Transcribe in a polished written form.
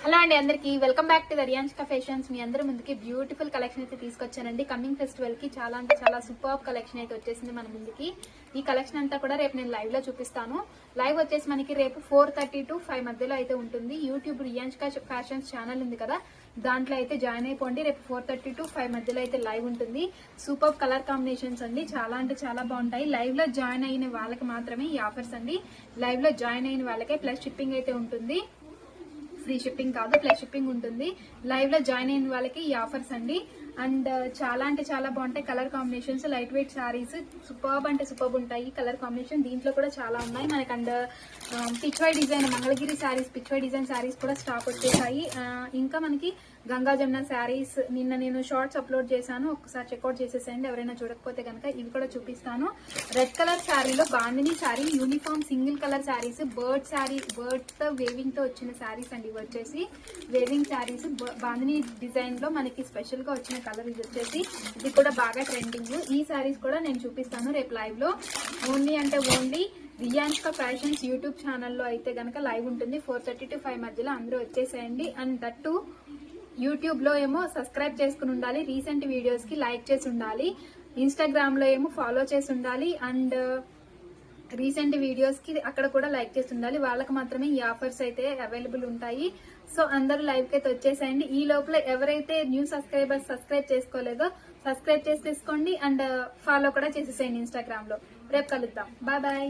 Hello అండి, అందరికి welcome back to Riyanshika fashions. మీ అందరి ముందుకి బ్యూటిఫుల్ కలెక్షన్ అయితే తీసుకొచ్చానండి. కమింగ్ ఫెస్టివల్ కి చాలా అంటే చాలా సూపర్ కలెక్షన్ అయితే వచ్చేసింది మన ముందుకి. ఈ కలెక్షన్ అంతా కూడా రేపు నేను లైవ్ లో చూపిస్తాను. లైవ్ వచ్చేసి మనకి రేపు 4:30 to 5 మధ్యలో అయితే ఉంటుంది. యూట్యూబ్ రియాన్షికా ఫ్యాషన్స్ ఛానల్ ఉంది కదా, దాంట్లో అయితే జాయిన్ అయిపోండి. రేపు 4:30 to 5 మధ్యలో అయితే లైవ్ ఉంటుంది. సూపర్ కలర్ కాంబినేషన్స్ అండి, చాలా అంటే చాలా బాగుంటాయి. లైవ్ లో జాయిన్ అయిన వాళ్ళకి మాత్రమే ఈ ఆఫర్స్ అండి. లైవ్ లో జాయిన్ అయిన వాళ్ళకే ప్లస్ షిప్పింగ్ అయితే ఉంటుంది. ఫ్రీ షిప్పింగ్ కాదు, ప్లస్ షిప్పింగ్ ఉంటుంది. లైవ్ లో జాయిన్ అయిన వాళ్ళకి ఈ ఆఫర్స్ అండి. అండ్ చాలా అంటే చాలా బాగుంటాయి colour combinations. Light weight saris superb అంటే సూపర్బ్ ఉంటాయి కలర్ కాంబినేషన్. దీంట్లో కూడా చాలా ఉన్నాయి మనకి. And Pichwai design Mangalagiri saris, Pichwai design saris కూడా స్టాక్ వచ్చేసాయి. ఇంకా మనకి గంగా జమున శారీస్ నిన్న నేను షార్ట్స్ అప్లోడ్ చేశాను, ఒకసారి చెక్అౌట్ చేసేసేయండి ఎవరైనా చూడకపోతే కనుక. ఇవి కూడా చూపిస్తాను. రెడ్ కలర్ శారీలో bandhani sari, uniform single colour saris, bird sari, bird తో వేవింగ్ తో వచ్చిన శారీస్ అండి. ఇవి వచ్చేసి వేవింగ్ శారీస్ బాందిని డిజైన్ లో మనకి స్పెషల్ గా వచ్చిన కలర్. ఇది వచ్చేసి ఇది కూడా బాగా ట్రెండింగ్. ఈ శారీస్ కూడా నేను చూపిస్తాను రేపు లైవ్ లో. ఓన్లీ అంటే ఓన్లీ రియాన్షికా ఫ్యాషన్స్ యూట్యూబ్ ఛానల్లో అయితే గనక లైవ్ ఉంటుంది 4:30 to 5 మధ్యలో. అందరూ వచ్చేసేయండి. అండ్ దట్టు యూట్యూబ్ లో ఏమో సబ్స్క్రైబ్ చేసుకుని ఉండాలి, రీసెంట్ వీడియోస్ కి లైక్ చేసి ఉండాలి, ఇన్స్టాగ్రామ్ లో ఏమో ఫాలో చేసి ఉండాలి, అండ్ రీసెంట్ వీడియోస్ కి అక్కడ కూడా లైక్ చేసి ఉండాలి. వాళ్ళకి మాత్రమే ఈ ఆఫర్స్ అయితే అవైలబుల్ ఉంటాయి. సో అందరూ లైవ్ కి అయితే వచ్చేసేయండి. ఈ లోపల ఎవరైతే న్యూ సబ్స్క్రైబర్స్ సబ్స్క్రైబ్ చేసుకోలేదో సబ్స్క్రైబ్ చేసేసుకోండి. అండ్ ఫాలో కూడా చేసేసేయండి ఇన్స్టాగ్రామ్ లో. రేపు కలుద్దాం. Bye bye.